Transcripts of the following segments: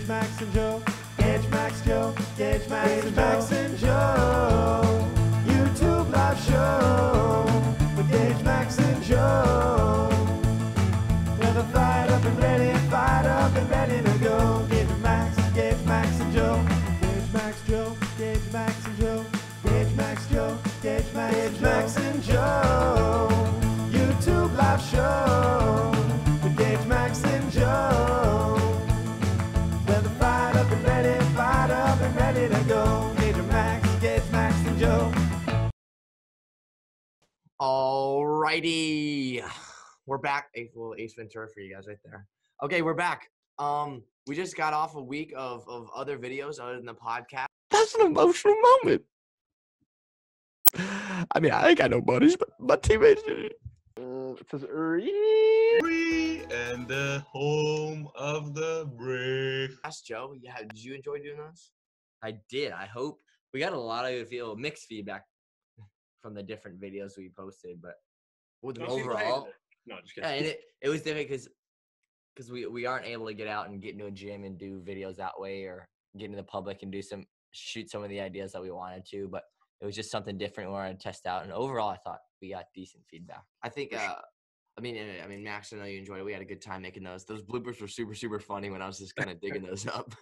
Max and Joe. Gage, Max, Joe. Gage, Max and Joe. YouTube live show with Gage, Max and Joe. Never fired up and ready to go. Gage, Max and Joe. Gage, Max, Joe. Gage, Max and Joe. Gage, Max, Joe. Gage, Max and Joe. YouTube live show with Gage, Max and Joe. Never fired up and ready to go. Gage, Max and Joe. Alrighty, we're back. A little Ace Ventura for you guys right there. Okay, we're back. We just got off a week of other videos other than the podcast. That's an emotional moment. I mean, I ain't got no buddies, but my teammates. It says and the home of the brave. Ask Joe. Yeah, did you enjoy doing those? I did. I hope we got a lot of mixed feedback from the different videos we posted, but overall, No, just kidding. yeah, and it was difficult because we aren't able to get out and get into a gym and do videos that way, or get into the public and shoot some of the ideas that we wanted to, but it was just something different we wanted to test out. And overall, I thought we got decent feedback. I think. I mean, Max, I know you enjoyed it. We had a good time making those. Those bloopers were super, super funny when I was just kind of digging those up.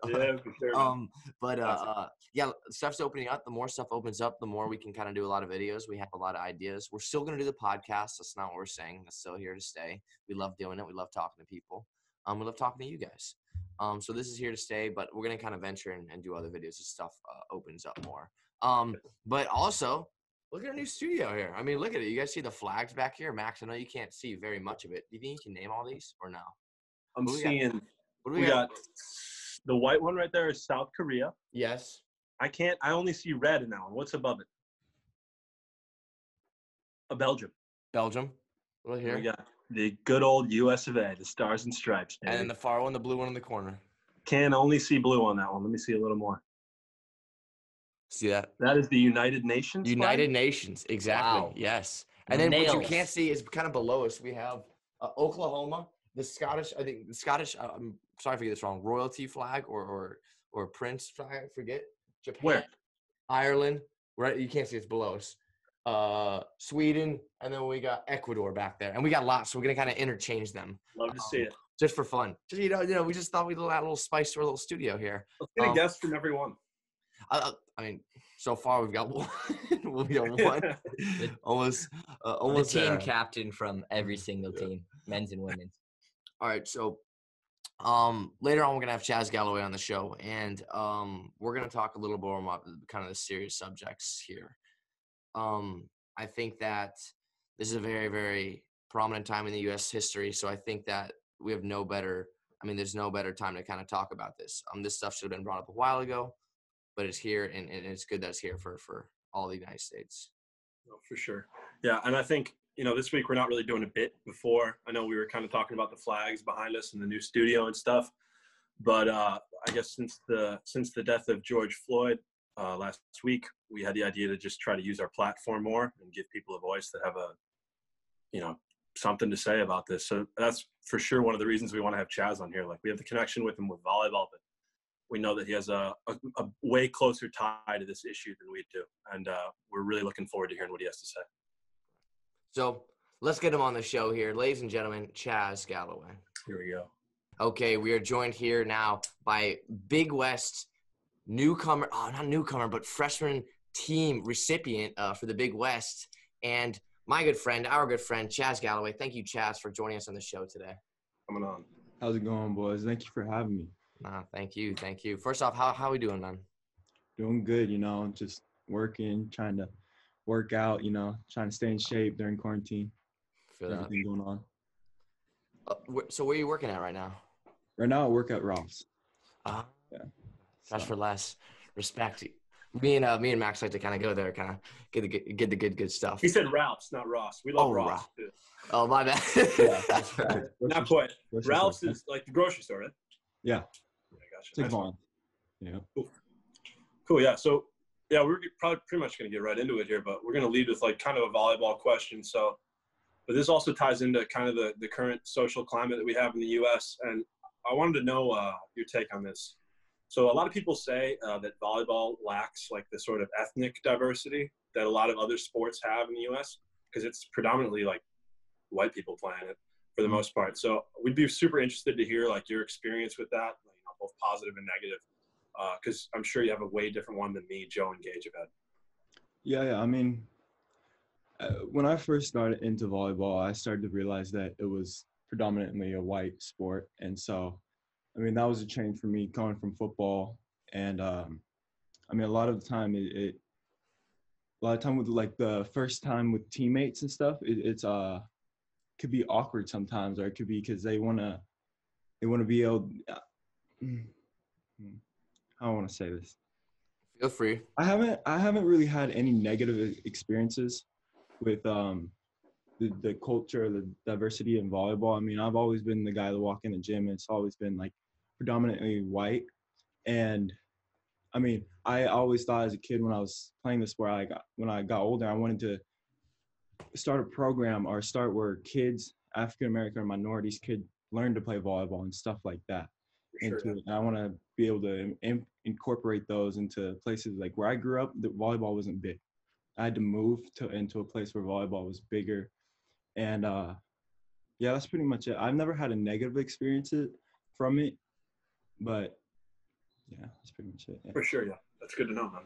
Yeah, for sure. Yeah, stuff's opening up. The more stuff opens up, the more we can kind of do a lot of videos. We have a lot of ideas. We're still going to do the podcast. That's not what we're saying. That's still here to stay. We love doing it. We love talking to people. We love talking to you guys. So this is here to stay, but we're going to kind of venture and do other videos as stuff opens up more. But also, look at our new studio here. I mean, look at it. You guys see the flags back here? Max, I know you can't see very much of it. Do you think you can name all these or no? I'm What do we seeing What do we got the white one right there is South Korea. Yes. I only see red in that one. What's above it? Belgium. Belgium. Right here. We got the good old US of A, the Stars and Stripes. And then the far one, the blue one in the corner. Can only see blue on that one. Let me see a little more. See that? That is the United Nations. United flag? Nations. Exactly. Wow. Yes. And then what you Nails. can't see is kind of below us. We have Oklahoma, the Scottish, I'm sorry if I get this wrong, royalty flag or prince flag, I forget. Japan. Where? Ireland. Right. You can't see it's below us. Sweden. And then we got Ecuador back there. And we got lots. So we're going to kind of interchange them. Love to see it. Just for fun. Just, we just thought we'd add a little spice to our little studio here. Let's get a guest from everyone. I mean, so far we've got one. We got one. almost The team there. captain from every single team, men's and women's. All right, so later on we're gonna have Chaz Galloway on the show, and we're gonna talk a little more about kind of the serious subjects here. I think that this is a very, very prominent time in the U.S. history, so I think that we have there's no better time to kind of talk about this. This stuff should have been brought up a while ago, but it's here, and it's good that it's here for all the United States. Oh, for sure. Yeah, and I think, this week we're not really doing a bit before. I know we were kind of talking about the flags behind us and the new studio and stuff, but I guess since the death of George Floyd last week, we had the idea to just try to use our platform more and give people a voice that have something to say about this. So that's for sure one of the reasons we want to have Chaz on here. Like, we have the connection with him with volleyball, but we know that he has a way closer tie to this issue than we do. And we're really looking forward to hearing what he has to say. So let's get him on the show here. Ladies and gentlemen, Chaz Galloway. Here we go. Okay, we are joined here now by Big West newcomer, not newcomer, but freshman team recipient for the Big West. And our good friend, Chaz Galloway. Thank you, Chaz, for joining us on the show today. Coming on. How's it going, boys? Thank you for having me. Thank you. First off, how are we doing, man? Doing good, just working, trying to work out, trying to stay in shape during quarantine. Feel that. Everything going on. So where are you working at right now? Right now I work at Ross. Yeah. That's So, for less respect. Me and Max like to kind of go there, kind of get the good stuff. He said Ralph's, not Ross. We love Ross. Ralph. Too. Oh, my bad. yeah, that's right. Not quite. What's Ralph's your- is like the grocery store, right? Yeah, Yeah, gotcha. take Nice. on. Yeah. Cool. Yeah. So, we're probably pretty much going to get right into it here, but we're going to lead with like kind of a volleyball question. So, but this also ties into kind of the current social climate that we have in the U.S. And I wanted to know your take on this. So a lot of people say that volleyball lacks like the sort of ethnic diversity that a lot of other sports have in the U.S. because it's predominantly like white people playing it for the most part. So we'd be super interested to hear like your experience with that, both positive and negative, because I'm sure you have a way different one than me, Joe, and Gage have had. Yeah. I mean, when I first started into volleyball, I started to realize that it was predominantly a white sport. And so, I mean, that was a change for me coming from football. And I mean, a lot of the time with like the first time with teammates and stuff, it's could be awkward sometimes, or it could be because they want to be able, I don't want to say this. Feel free. I haven't really had any negative experiences with the culture, the diversity in volleyball. I mean, I've always been the guy to walk in the gym, and it's always been like predominantly white. And I mean, I always thought as a kid when I was playing the sport, when I got older, I wanted to start a program or start where kids, African American or minorities, could learn to play volleyball and stuff like that. Sure, And I want to be able to incorporate those into places like where I grew up. The volleyball wasn't big. I had to move into a place where volleyball was bigger. And yeah, that's pretty much it. I've never had a negative experience from it, but yeah, that's pretty much it. Yeah. For sure, yeah. That's good to know, man.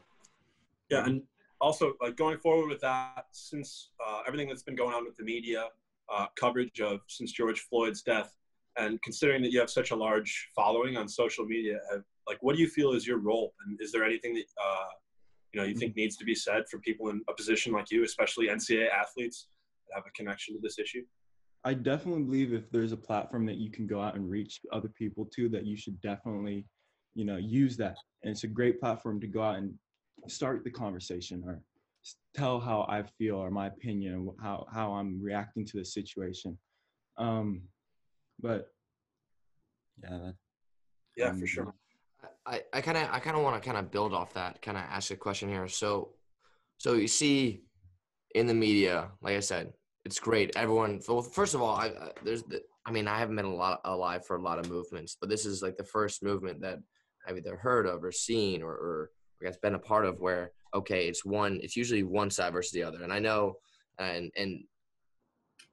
Yeah, and also, like, going forward with that, since everything that's been going on with the media, coverage of since George Floyd's death, and considering that you have such a large following on social media, like, what do you feel is your role? And is there anything that, you think needs to be said for people in a position like you, especially NCAA athletes that have a connection to this issue? I definitely believe if there's a platform that you can go out and reach other people to, that you should definitely, use that. And it's a great platform to go out and start the conversation or tell how I feel or my opinion, how I'm reacting to the situation. But yeah, for sure. I kind of want to kind of build off that, kind of ask a question here. So you see in the media, like I said, it's great. Everyone, well, first of all, I haven't been alive for a lot of movements, but this is like the first movement that I've either heard of or seen or I guess been a part of where, okay, it's usually one side versus the other. And I know,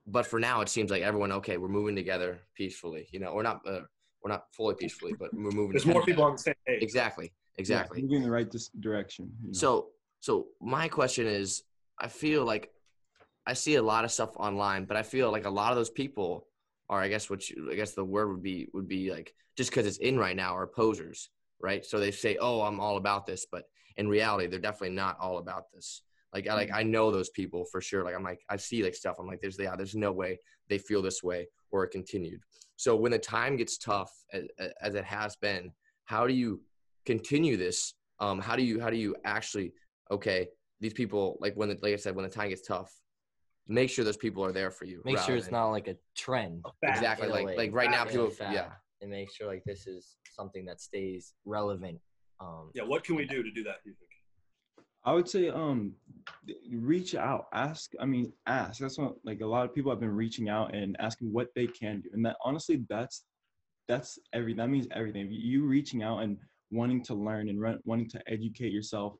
but for now it seems like everyone, okay, we're moving together peacefully, we're not fully peacefully, but we're moving. There's more people on the same page. Exactly. Yeah, moving in the right direction. So my question is, I feel like I see a lot of stuff online, but I feel like a lot of those people are, I guess the word would be like, just because it's in right now, are posers, right? So they say, oh, I'm all about this, but in reality, they're definitely not all about this. Like I know those people for sure. Like I'm like, I see like stuff. I'm like, there's no way they feel this way or it continued. So when the time gets tough, as it has been, how do you continue this? How do you actually, okay, these people, like I said, when the time gets tough, make sure those people are there for you. Make sure it's not like a trend. Exactly. Like right now, people, and make sure like this is something that stays relevant. What can we do to do that, do you think? I would say reach out, ask. That's what, like, a lot of people have been reaching out and asking what they can do. And that, honestly, that's everything. That means everything. You reaching out and wanting to learn and wanting to educate yourself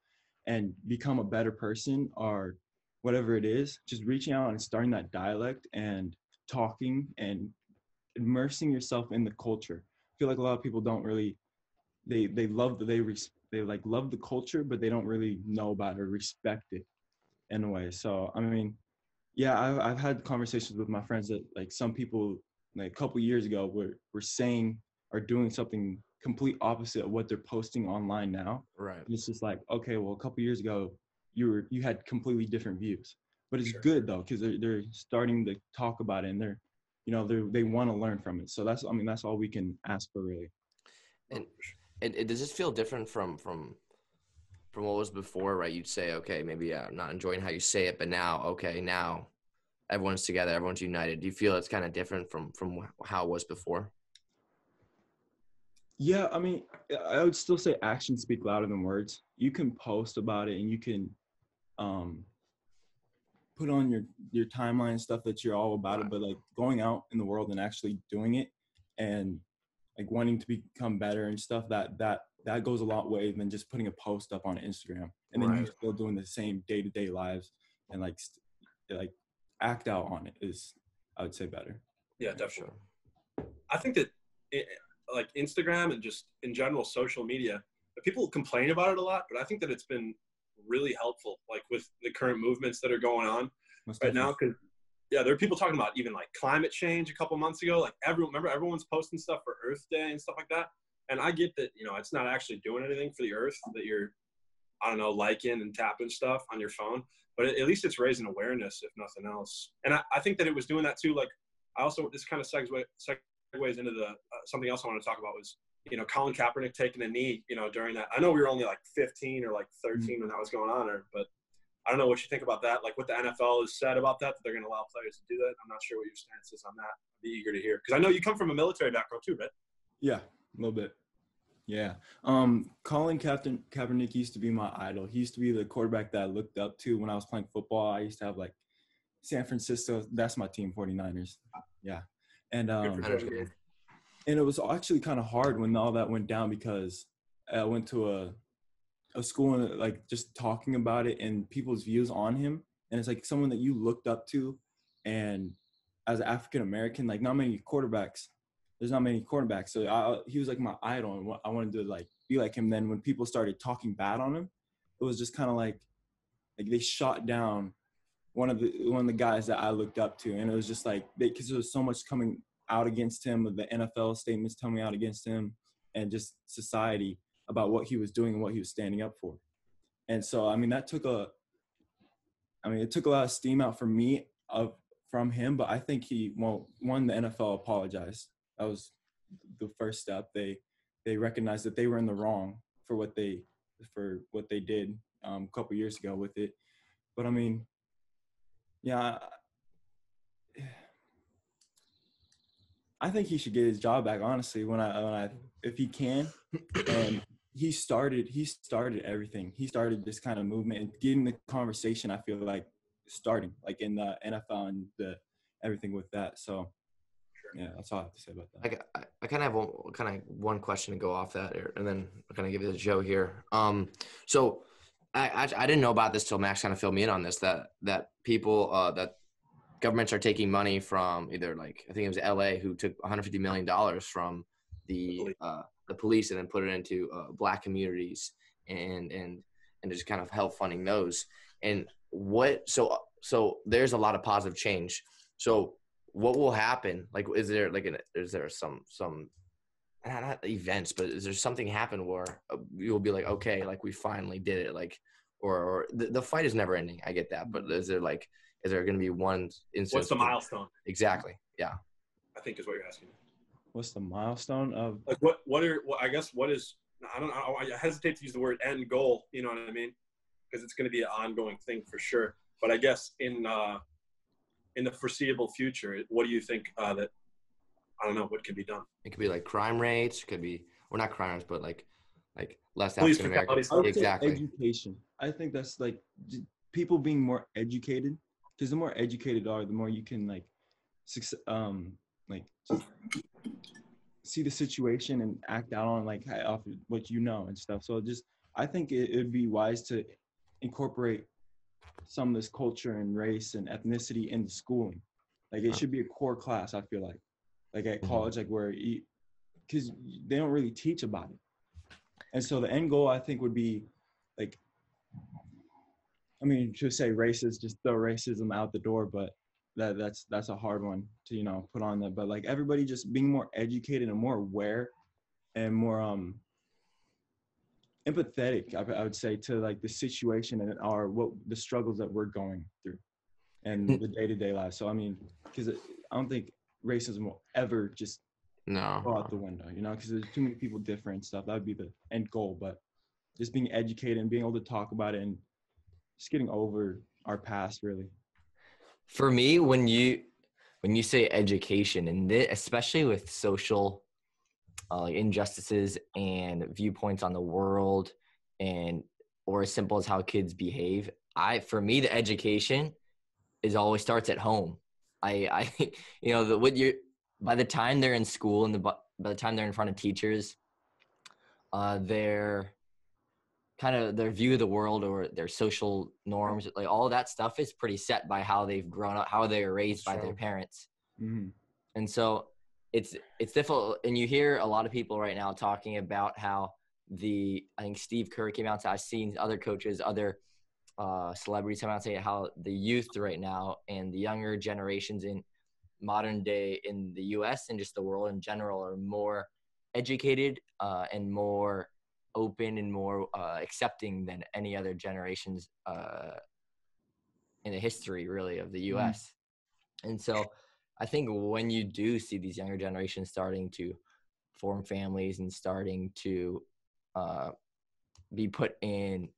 and become a better person or whatever it is, just reaching out and starting that dialect and talking and immersing yourself in the culture. I feel like a lot of people don't really, they love the culture, but they don't really know about it or respect it in a way. So, I mean, yeah, I've had conversations with my friends that, like, some people, like, a couple years ago were saying or doing something complete opposite of what they're posting online now. Right. And it's just like, okay, well, a couple years ago, you had completely different views. But it's Sure. good though, because they're starting to talk about it, and they want to learn from it. So that's all we can ask for, really. And does this feel different from what was before, right? You'd say, okay, maybe I'm not enjoying how you say it, but now everyone's together, everyone's united. Do you feel it's kind of different from how it was before? Yeah, I mean, I would still say actions speak louder than words. You can post about it and you can put on your timeline stuff that you're all about it, but like going out in the world and actually doing it and like wanting to become better and stuff, that goes a lot way than just putting a post up on Instagram and then you still doing the same day-to-day lives and like act out on it is, I would say, better. Yeah, definitely. I think that like Instagram and just in general social media, people complain about it a lot, but I think that it's been really helpful, like with the current movements that are going on right now. Because there are people talking about even like climate change a couple months ago. Like everyone's posting stuff for Earth Day and stuff like that. And I get that, it's not actually doing anything for the earth, that you're, I don't know, liking and tapping stuff on your phone, but at least it's raising awareness, if nothing else. And I think that it was doing that too. Like this kind of segues into the something else I want to talk about was, Colin Kaepernick taking a knee, during that. I know we were only like 15 or like 13 when that was going on, but I don't know what you think about that. Like what the NFL has said about that they're going to allow players to do that. I'm not sure what your stance is on that. I'd be eager to hear. Because I know you come from a military background too, right? Yeah, a little bit. Yeah. Colin Kaepernick used to be my idol. He used to be the quarterback that I looked up to when I was playing football. I used to have like San Francisco. That's my team, 49ers. Yeah. And it was actually kind of hard when all that went down because I went to a school and like just talking about it and people's views on him. And it's like someone that you looked up to. And as an African-American, like there's not many quarterbacks. So he was like my idol and I wanted to like be like him. Then when people started talking bad on him, it was just kind of like they shot down one of the guys that I looked up to. And it was just like, because there was so much coming out against him, with the NFL statements coming out against him and just society about what he was doing and what he was standing up for. And so, I mean, it took a lot of steam out from him, but I think the NFL apologized. That was the first step. They recognized that they were in the wrong for what they did a couple years ago with it. But I mean, yeah, I think he should get his job back, honestly, if he can. And he started everything. He started this kind of movement and getting the conversation, I feel like, starting like in the NFL and everything with that. So yeah, that's all I have to say about that. I kind of have one question to go off that, and then I'll kind of give it to Joe here. So I didn't know about this till Max kind of filled me in on this, that people that governments are taking money from either, like, I think it was LA who took $150 million from the police and then put it into Black communities and just kind of help funding those. And so there's a lot of positive change. So what will happen? Like, is there some not events, but is there something happen where you'll be like, okay, like we finally did it, like, or the fight is never ending. I get that, but is there going to be one instance? What's the milestone? Exactly. Yeah. I think is what you're asking. What's the milestone of? Like what is, I don't know. I hesitate to use the word end goal. You know what I mean? Because it's going to be an ongoing thing for sure. But I guess in the foreseeable future, what do you think that, I don't know, what could be done? It could be like crime rates. It could be, or not crime rates, but like less Police African Americans. Exactly. Education. I think that's like people being more educated. Because the more educated are, the more you can just see the situation and act out on off what you know and stuff. So I think it would be wise to incorporate some of this culture and race and ethnicity into schooling. Like it should be a core class, I feel like at college, because they don't really teach about it. And so the end goal, I think, would be to say racist, just throw racism out the door, but that's a hard one to put on that. But everybody just being more educated and more aware and more empathetic, I would say, to the situation and what the struggles that we're going through and the day-to-day life. So because I don't think racism will ever just go out the window, because there's too many people different and stuff. That would be the end goal. But just being educated and being able to talk about it and just getting over our past, really. For me, when you say education, and especially with social injustices and viewpoints on the world, or as simple as how kids behave, for me, the education always starts at home. By the time they're in school and by the time they're in front of teachers, their view of the world or their social norms, like all that stuff is pretty set by how they've grown up, how they were raised by their parents. Mm-hmm. And so it's difficult. And you hear a lot of people right now talking about how I think Steve Kerr came out. I've seen other coaches, other celebrities come out and say how the youth right now and the younger generations in modern day in the US and just the world in general are more educated and more open and more accepting than any other generations in the history really of the US. And so I think when you do see these younger generations starting to form families and starting to be put in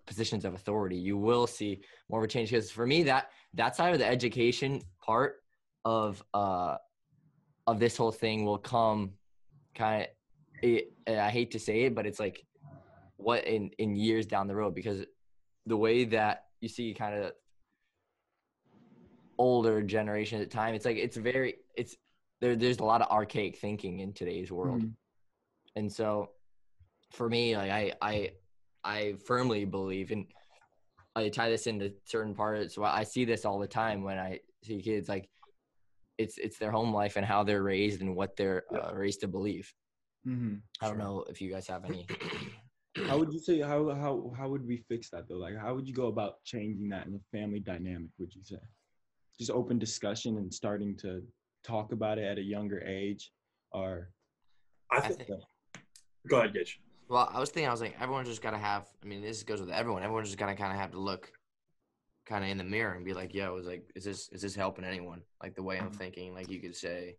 positions of authority, you will see more of a change. Because for me, that side of the education part of this whole thing will come kind of, I hate to say it, but it's like what in years down the road, because the way that you see kind of older generation at the time, it's like there's a lot of archaic thinking in today's world. And so for me, like I firmly believe, and I tie this into certain parts. So I see this all the time when I see kids, like it's their home life and how they're raised and what they're raised to believe. I don't know if you guys have any. How would you say, how would we fix that though? Like, how would you go about changing that in the family dynamic, would you say? Just open discussion and starting to talk about it at a younger age, or? I think. Go ahead, Gage. Well, I was like, everyone's just got to have, I mean, this goes with everyone. Everyone's just got to kind of have to look kind of in the mirror and be like, yo, it's like, is this helping anyone? Like the way I'm thinking, like you could say,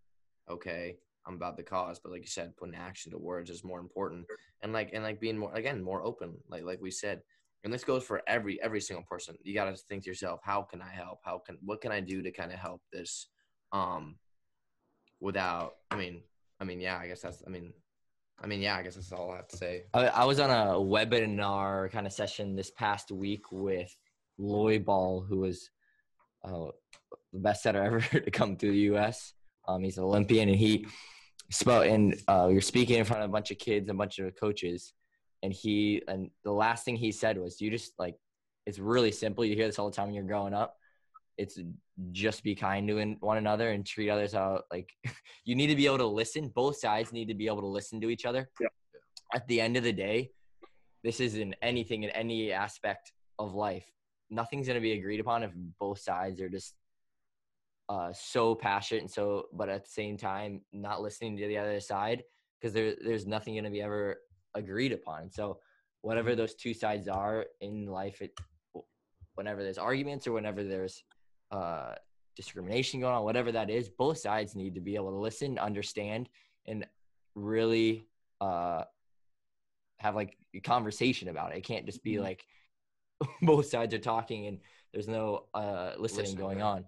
okay, I'm about the cause, but like you said, putting action to words is more important. And like being more, again, more open, like we said. And this goes for every single person. You got to think to yourself, how can I help? What can I do to kind of help this? Without, yeah, I guess that's all I have to say. I was on a webinar kind of session this past week with Lloyd Ball, who was the best setter ever to come through the U.S. He's an Olympian, and he spoke, and we were speaking in front of a bunch of kids, a bunch of coaches, and the last thing he said was, you just like, it's really simple. You hear this all the time when you're growing up. It's just be kind to one another and treat others how, like, you need to be able to listen. Both sides need to be able to listen to each other. Yeah. At the end of the day, this is in any aspect of life. Nothing's going to be agreed upon if both sides are just so passionate but at the same time not listening to the other side, because there's nothing going to be ever agreed upon. So whatever those two sides are in life, whenever there's arguments or whenever there's discrimination going on, whatever that is, both sides need to be able to listen, understand, and really have like a conversation about it. It can't just be like both sides are talking and there's no listening going on.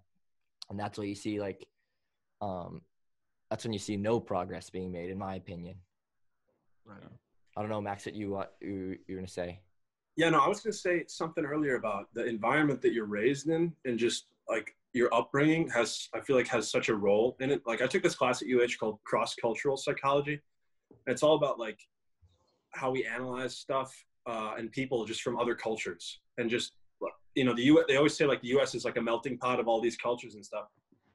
And that's what you see, like that's when you see no progress being made, in my opinion. Right. I don't know, Max, what you're gonna say. Yeah, no, I was gonna say something earlier about the environment that you're raised in, and just like your upbringing I feel like has such a role in it. Like I took this class at UH called cross-cultural psychology. And it's all about like how we analyze stuff and people just from other cultures. And just, you know, they always say like the US is like a melting pot of all these cultures and stuff.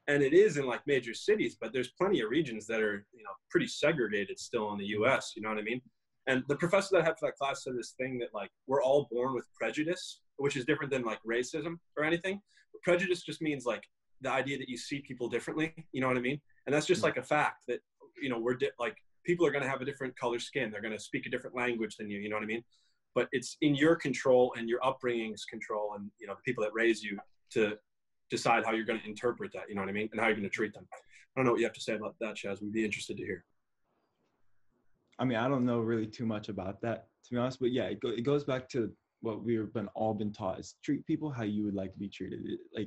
And it is in like major cities, but there's plenty of regions that are, you know, pretty segregated still in the US, you know what I mean? And the professor that I had for that class said this thing that like, we're all born with prejudice, which is different than like racism or anything. But prejudice just means like the idea that you see people differently, you know what I mean? And that's just like a fact that, you know, like people are going to have a different color skin. They're going to speak a different language than you know what I mean? But it's in your control and your upbringing's control and, you know, the people that raise you to decide how you're going to interpret that, you know what I mean? And how you're going to treat them. I don't know what you have to say about that, Chaz. We'd be interested to hear. I mean, I don't know really too much about that, to be honest, but yeah, it goes back to what we've all been taught, is treat people how you would like to be treated. I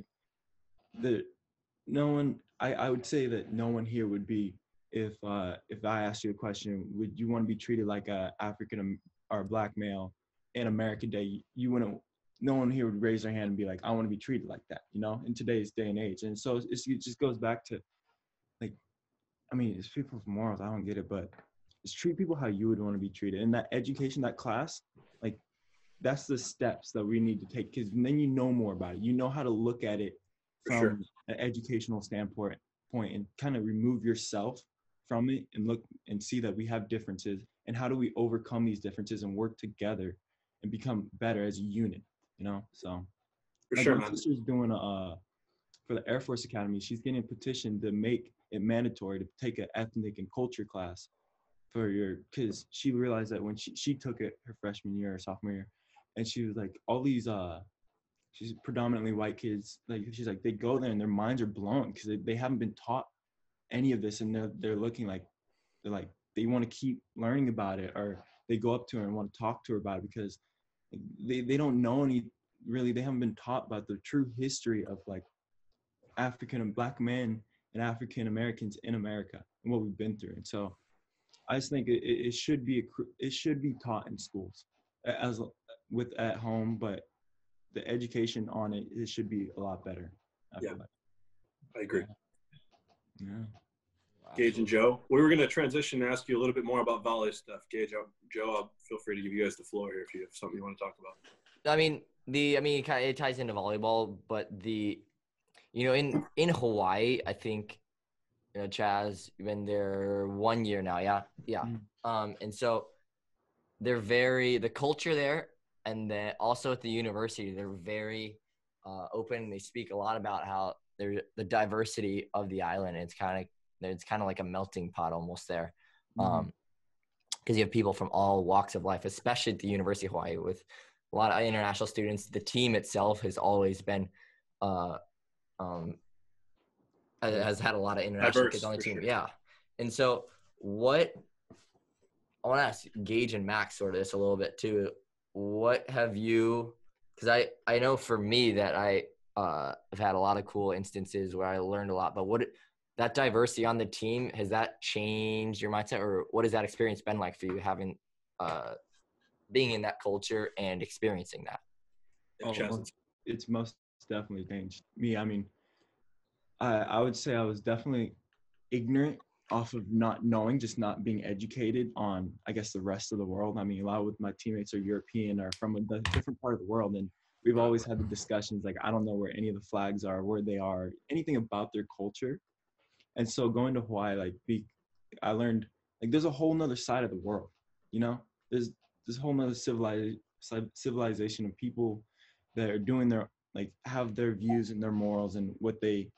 would say that no one here would be, if I asked you a question, would you want to be treated like a African or a black male in American Day? No one here would raise their hand and be like, I want to be treated like that, you know, in today's day and age. And so it just goes back to like I mean, it's people's morals. I don't get it, but just treat people how you would want to be treated. And that education, that class, like that's the steps that we need to take, because then you know more about it. You know how to look at it For from sure. an educational standpoint and kind of remove yourself from it and look and see that we have differences and how do we overcome these differences and work together and become better as a unit, you know? So For like sure, my man. sister's doing for the Air Force Academy, she's getting a petition to make it mandatory to take an ethnic and culture class because she realized that when she took it her freshman year or sophomore year, and she was like, all these she's predominantly white kids, like she's like, they go there and their minds are blown because they haven't been taught any of this, and they're looking like they want to keep learning about it, or they go up to her and want to talk to her about it because they don't know any really, they haven't been taught about the true history of like African and Black men and African Americans in America and what we've been through. And so I just think it should be it should be taught in schools as with at home, but the education on it should be a lot better. I feel like. I agree. Yeah. Gage and Joe, we were going to transition and ask you a little bit more about volley stuff. Gage, Joe, feel free to give you guys the floor here if you have something you want to talk about. I mean, it ties into volleyball, but in Hawaii, I think, Chaz, been there 1 year now. Yeah. Mm. And so the culture there, and then also at the university, they're very open. They speak a lot about how the diversity of the island. It's kind of like a melting pot almost there. Mhm. Because you have people from all walks of life, especially at the University of Hawaii with a lot of international students. The team itself has always been has had a lot of international Diverse, kids on the for team. sure. Yeah. And so what I want to ask Gage and Max sort of this a little bit too. What have you, because I know for me that I have had a lot of cool instances where I learned a lot, but that diversity on the team, has that changed your mindset, or what has that experience been like for you, having being in that culture and experiencing that? It's most definitely changed me. I mean, I would say I was definitely ignorant off of not knowing, just not being educated on, I guess, the rest of the world. I mean, a lot of my teammates are European or from a different part of the world, and we've always had the discussions like, I don't know where any of the flags are, where they are, anything about their culture. And so going to Hawaii, I learned like there's a whole nother side of the world, you know. There's this whole nother civilization of people that are doing have their views and their morals and what they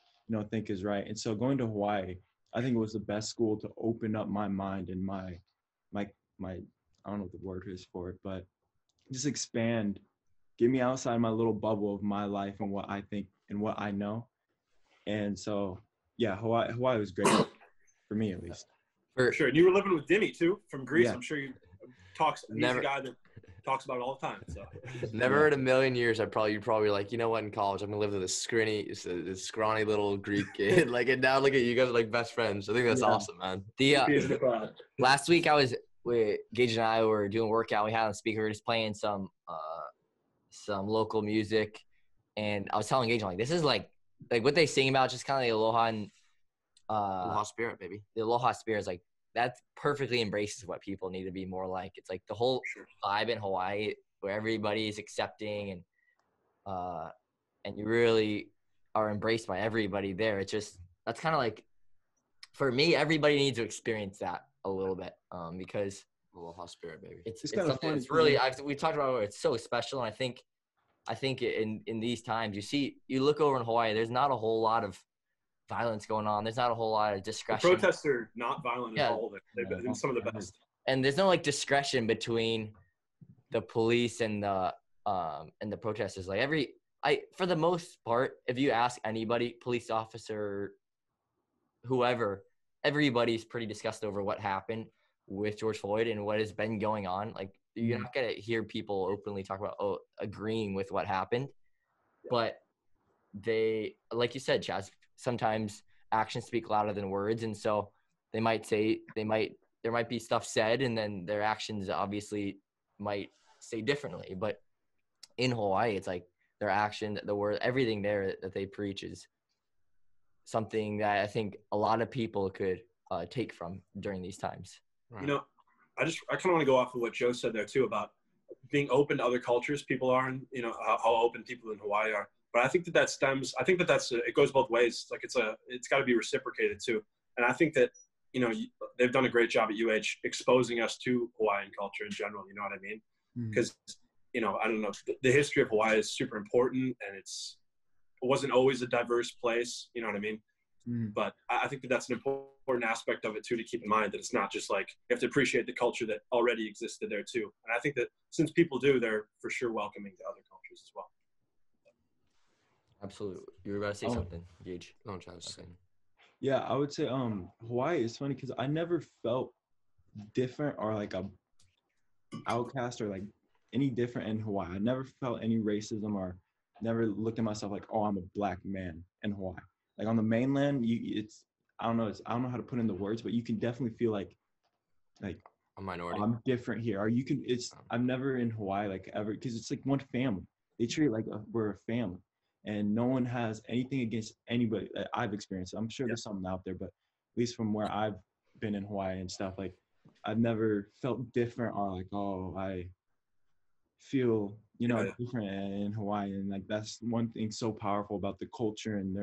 think is right. And so going to Hawaii, I think it was the best school to open up my mind and my I don't know what the word is for it, but just expand, get me outside my little bubble of my life and what I think and what I know. And so yeah, Hawaii was great for me, at least. For sure. And you were living with Dimi too from Greece. Yeah. I'm sure he's a guy that talks about it all the time. So Never in a million years you'd probably like, you know what, in college I'm gonna live with this scrawny little Greek kid. Like, and now look at you guys are like best friends. I think that's awesome, man. Last week Gage and I were doing a workout. We had on the speaker, we were just playing some local music, and I was telling Gage, like, this is like what they sing about, just kind of the aloha and Aloha spirit, baby. The aloha spirit is like, that perfectly embraces what people need to be more like. It's like the whole vibe in Hawaii where everybody is accepting and you really are embraced by everybody there. It's just, that's kind of like, for me, everybody needs to experience that a little bit because Aloha spirit, baby. It's kind of something fun. that's really, we talked about it, it's so special. And I think in these times, you look over in Hawaii, there's not a whole lot of violence going on. There's not a whole lot of discretion. The protests are not violent at all. They've been some of the best. And there's no like discretion between the police and the protesters. Like for the most part, if you ask anybody, police officer, whoever, everybody's pretty disgusted over what happened with George Floyd and what has been going on. Like, you're not gonna hear people openly talk about agreeing with what happened, but they, like you said, Chaz, sometimes actions speak louder than words, and so there might be stuff said, and then their actions obviously might say differently. But in Hawaii, it's like their action, the word, everything there that they preach is something that I think a lot of people could take from during these times. You know, I kind of want to go off of what Joe said there too about being open to other cultures. People are, and you know how open people in Hawaii are. But I think that stems. I think that it goes both ways. Like it's got to be reciprocated too. And I think that you know they've done a great job at UH exposing us to Hawaiian culture in general. You know what I mean? Because you know, I don't know, the history of Hawaii is super important, and it wasn't always a diverse place. You know what I mean? But I think that that's an important aspect of it too, to keep in mind that it's not just like you have to appreciate the culture that already existed there too. And I think that since people do, they're for sure welcoming to other cultures as well. Absolutely. You were about to say something, Gage. No, Chaz. Okay. Yeah, I would say Hawaii is funny because I never felt different or like a outcast or like any different in Hawaii. I never felt any racism or never looked at myself like, oh, I'm a black man in Hawaii. Like on the mainland, I don't know how to put in the words, but you can definitely feel like A minority. I'm different here. Or you can, I'm never in Hawaii like ever, because it's like one family. They treat it like we're a family, and no one has anything against anybody that I've experienced. I'm sure there's something out there, but at least from where I've been in Hawaii and stuff, like I've never felt different or like, oh, I feel, different in Hawaii. And like, that's one thing so powerful about the culture and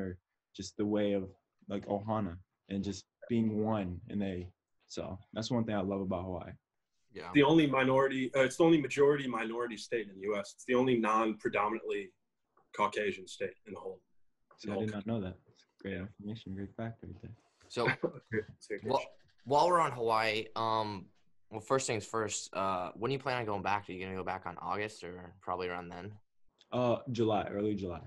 just the way of like Ohana and just being one. So that's one thing I love about Hawaii. Yeah. The only minority, it's the only majority minority state in the U.S. It's the only non-predominantly Caucasian state in the whole. See, I did not know that. That's great information, great fact right there. So, while we're on Hawaii, well, first things first, when do you plan on going back? Are you going to go back on August or probably around then? July, early July.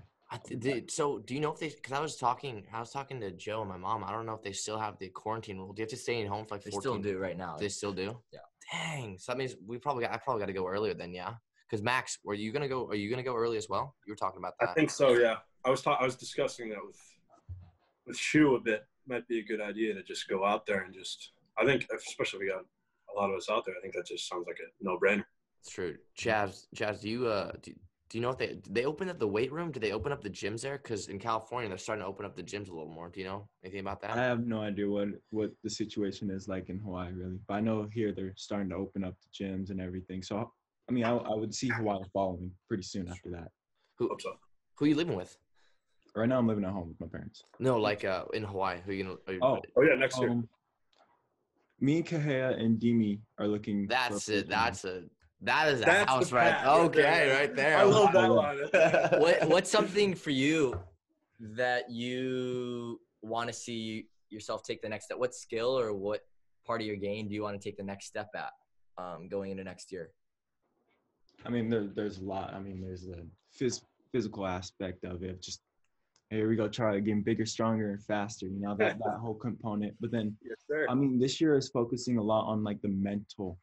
So do you know if because I was talking to Joe and my mom. I don't know if they still have the quarantine rule. Do you have to stay in home for like 14? They still do right now. They still do? Yeah. Dang. So that means I probably got to go earlier then, yeah? Because Max, are you gonna go early as well? You were talking about that. I think so, yeah. I was discussing that with Shu a bit. Might be a good idea to just go out there and I think, especially if we got a lot of us out there, I think that just sounds like a no-brainer. It's true. Chaz, do you know if they open up the weight room? Do they open up the gyms there? Because in California, they're starting to open up the gyms a little more. Do you know anything about that? I have no idea what the situation is like in Hawaii, really. But I know here they're starting to open up the gyms and everything. So, I mean, I would see Hawaii following pretty soon after that. Who are you living with? Right now, I'm living at home with my parents. No, like in Hawaii. Who are you gonna? Oh yeah, next year. Me and Kahea and Dimi are looking. That's it. That is a house right. Okay, right there. I love that one. What's something for you that you want to see yourself take the next step? What skill or what part of your game do you want to take the next step at going into next year? I mean, there's a lot. I mean, there's the physical aspect of it. Just here we go, Charlie, getting bigger, stronger, and faster. That whole component. But then, yes, sir. I mean, this year is focusing a lot on like the mental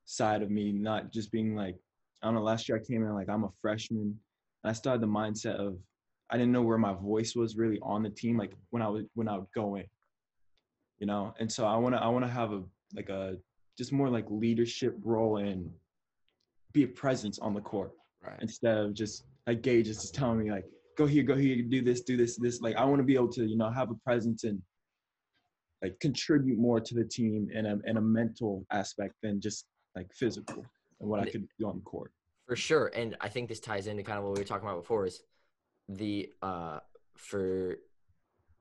side of me, not just being like, I don't know, last year I came in like I'm a freshman, and I started the mindset of I didn't know where my voice was really on the team, like when I would go in, and so I want to have a just more like leadership role and be a presence on the court, right? Instead of just like Gage is just telling me like go here, do this. Like I want to be able to have a presence and like contribute more to the team in a mental aspect than just like physical and what I could do on the court. For sure. And I think this ties into kind of what we were talking about before is for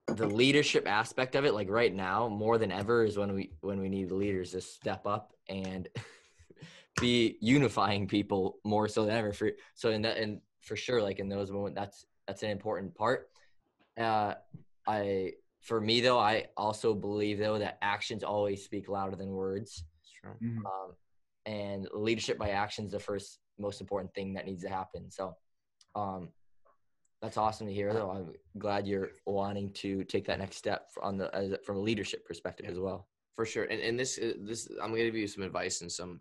the leadership aspect of it, like right now, more than ever is when we need the leaders to step up and be unifying people more so than ever. For sure, like in those moments, that's an important part. For me though, I also believe though that actions always speak louder than words. Sure. Mm-hmm. And leadership by action is the first most important thing that needs to happen. So that's awesome to hear though. I'm glad you're wanting to take that next step from a leadership perspective as well. For sure. And this I'm going to give you some advice and some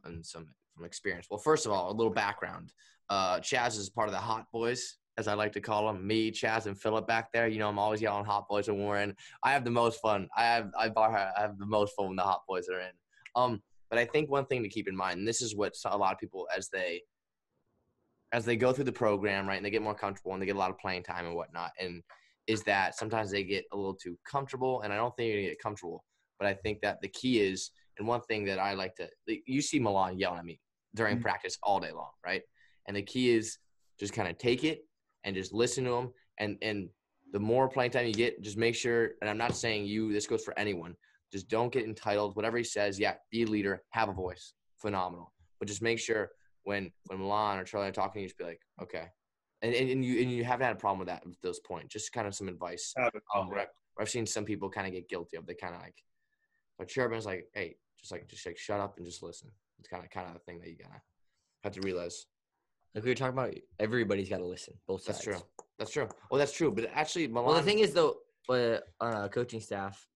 from experience. Well, first of all, a little background. Chaz is part of the Hot Boys, as I like to call them. Me, Chaz, and Philip back there. I'm always yelling Hot Boys when we're in. I have the most fun. I have the most fun when the Hot Boys are in. But I think one thing to keep in mind, and this is what a lot of people, as they go through the program, right, and they get more comfortable and they get a lot of playing time and whatnot, and is that sometimes they get a little too comfortable, and I don't think you're going to get comfortable. But I think that the key is, and one thing that I like to, you see Milan yelling at me during practice all day long, right? And the key is just kind of take it and just listen to him. And the more playing time you get, just make sure, and I'm not saying this goes for anyone, just don't get entitled. Whatever he says, be a leader, have a voice, phenomenal. But just make sure when Milan or Charlie are talking, you just be like, okay. And you haven't had a problem with that at those points. Just kind of some advice. Where I've seen some people kind of get guilty of. They kind of like, but chairman's like, hey, just shut up and just listen. It's kind of the thing that you gotta have to realize. Like we were talking about, everybody's got to listen. Both sides. That's true. Well, that's true. But actually, Milan. Well, the thing is though, on a coaching staff,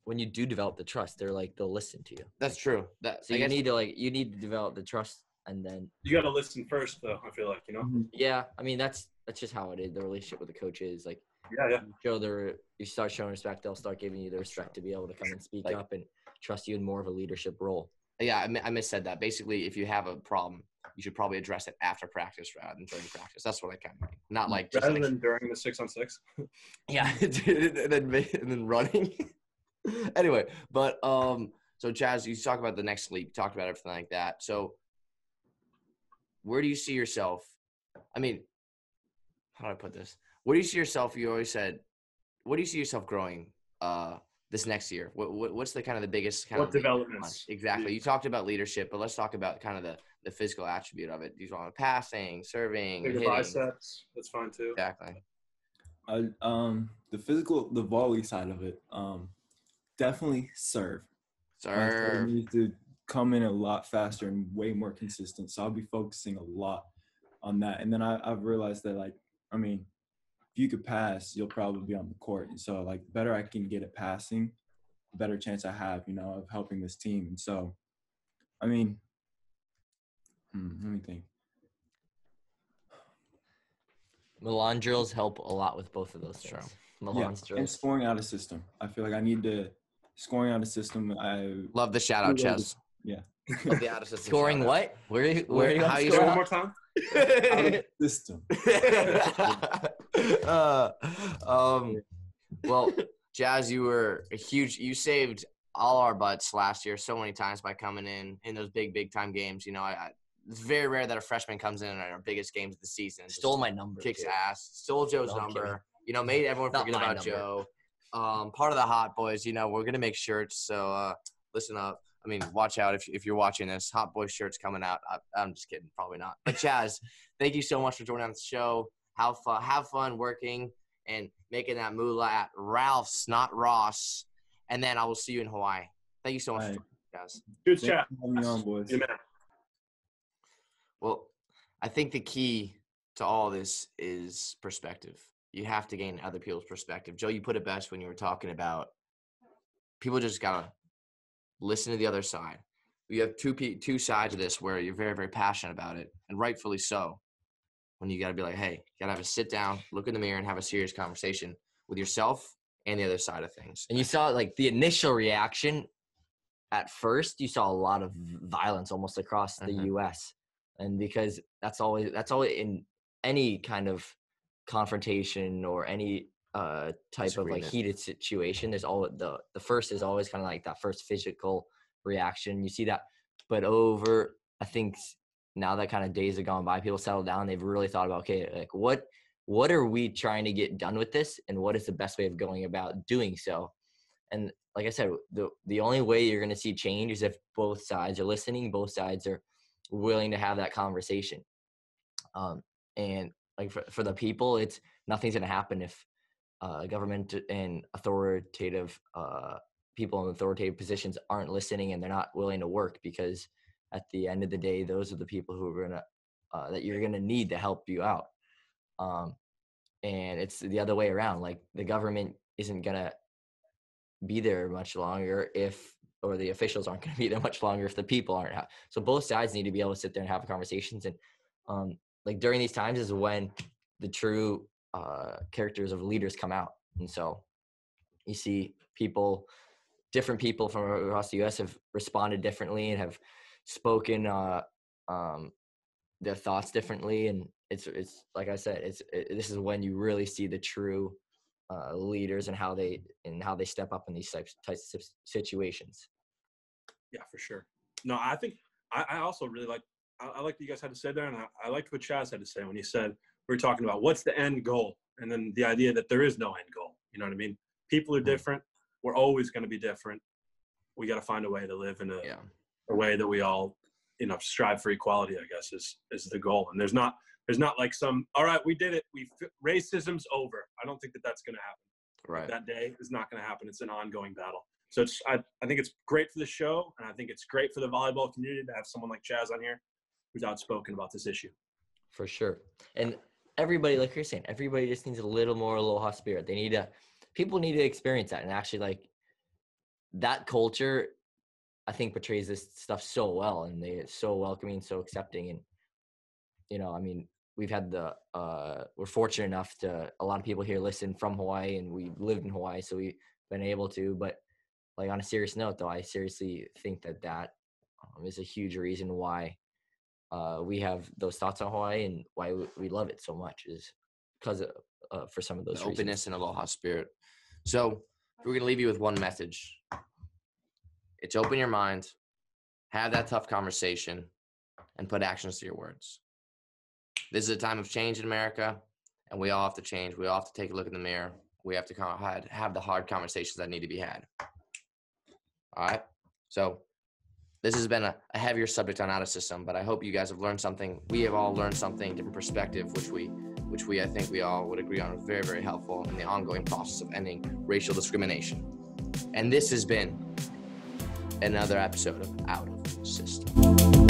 when you do develop the trust, they'll listen to you. That's true. So you need to develop the trust, and then you got to listen first, though. I feel like, you know. Yeah, I mean that's just how it is. The relationship with the coach is like, you start showing respect, they'll start giving you the respect to be able to come and speak up and trust you in more of a leadership role. Yeah, I missaid that. Basically, if you have a problem, you should probably address it after practice rather than during practice. That's what I kind of mean. Not like just rather than during the 6-on-6. Yeah, and then running. Anyway, but so Chaz, you talk about the next leap, talked about everything like that. So where do you see yourself? I mean, how do I put this? Where do you see yourself? You always said, what do you see yourself growing this next year? What's the kind of the biggest kind what of developments? Exactly. You talked about leadership, but let's talk about kind of the physical attribute of it. Do you want passing, serving, bigger hitting? biceps? That's fine too. Exactly. The volley side of it, definitely serve. Serve. Needs to come in a lot faster and way more consistent. So I'll be focusing a lot on that. And then I've realized that, like, I mean, if you could pass, you'll probably be on the court. And so, like, the better I can get at passing, the better chance I have, of helping this team. And so, I mean, let me think. Milan drills help a lot with both of those things. Sure. Milan's drills. And scoring out a system. I feel like I need to scoring out a system. I Love the shout out, Chaz. Yeah. Love the out of system Scoring shout-out. what? Where are you How you Say it score? one more time. Out of system. Well, Jazz, you saved all our butts last year so many times by coming in those big time games. It's very rare that a freshman comes in our biggest games of the season. Stole my number. Kicks too. ass. Stole Joe's No, I'm number. Made everyone Not forget my about number. Joe. Part of the Hot Boys. We're gonna make shirts. So listen up. I mean, watch out if you're watching this. Hot Boys shirts coming out. I'm just kidding. Probably not. But Chaz, thank you so much for joining on the show. Have fun working and making that moolah at Ralph's, not Ross. And then I will see you in Hawaii. Thank you so much, Right. guys. Good Thanks chat. for having me on, boys. Yeah, man. Well, I think the key to all this is perspective. You have to gain other people's perspective. Joe, you put it best when you were talking about people just gotta listen to the other side. You have two sides of this where you're very, very passionate about it, and rightfully so. When you gotta be like, hey, you gotta have a sit down, look in the mirror, and have a serious conversation with yourself and the other side of things. And you saw like the initial reaction at first, you saw a lot of violence almost across the U.S. And because that's always in any kind of confrontation or any type of like heated situation, there's all the first is always kind of like that first physical reaction. You see that, but I think now that kind of days have gone by, people settle down. They've really thought about, okay, like what are we trying to get done with this, and what is the best way of going about doing so? And like I said, the only way you're going to see change is if both sides are listening, both sides are willing to have that conversation. And like for the people, nothing's going to happen if government and authoritative people in authoritative positions aren't listening and they're not willing to work, because at the end of the day, those are the people who are that you're going to need to help you out. And it's the other way around. Like the government isn't going to be there much longer or the officials aren't going to be there much longer if the people aren't. So both sides need to be able to sit there and have conversations. And like during these times is when the true characters of leaders come out. And so you see different people from across the U.S. have responded differently and have spoken their thoughts differently. And it's like I said, this is when you really see the true leaders and how they step up in these types of situations. Yeah, for sure. No, I think I also really like what you guys had to say there, and I liked what Chaz had to say when he said we were talking about what's the end goal, and then the idea that there is no end goal. You know what I mean? People are different. We're always going to be different. We got to find a way to live in a way that we all, strive for equality, I guess, is the goal. And there's not like all right, we did it. Racism's over. I don't think that's going to happen. Right. That day is not going to happen. It's an ongoing battle. So I think it's great for the show, and I think it's great for the volleyball community to have someone like Chaz on here who's outspoken about this issue. For sure. And everybody, like you're saying, everybody just needs a little more aloha spirit. People need to experience that. And actually, like, that culture, I think, portrays this stuff so well, and they're so welcoming, so accepting. And, we've had we're fortunate enough a lot of people here listen from Hawaii, and we lived in Hawaii, so we've been able to. But, like, on a serious note, though, I seriously think that is a huge reason why we have those thoughts on Hawaii and why we love it so much, is because for some of those reasons. Openness and aloha spirit. So we're going to leave you with one message. It's open your mind, have that tough conversation, and put actions to your words. This is a time of change in America, and we all have to change. We all have to take a look in the mirror. We have to have the hard conversations that need to be had. All right? So this has been a heavier subject on out of system, but I hope you guys have learned something. We have all learned something, different perspective, which I think we all would agree on is very, very helpful in the ongoing process of ending racial discrimination. And this has been another episode of Out of System.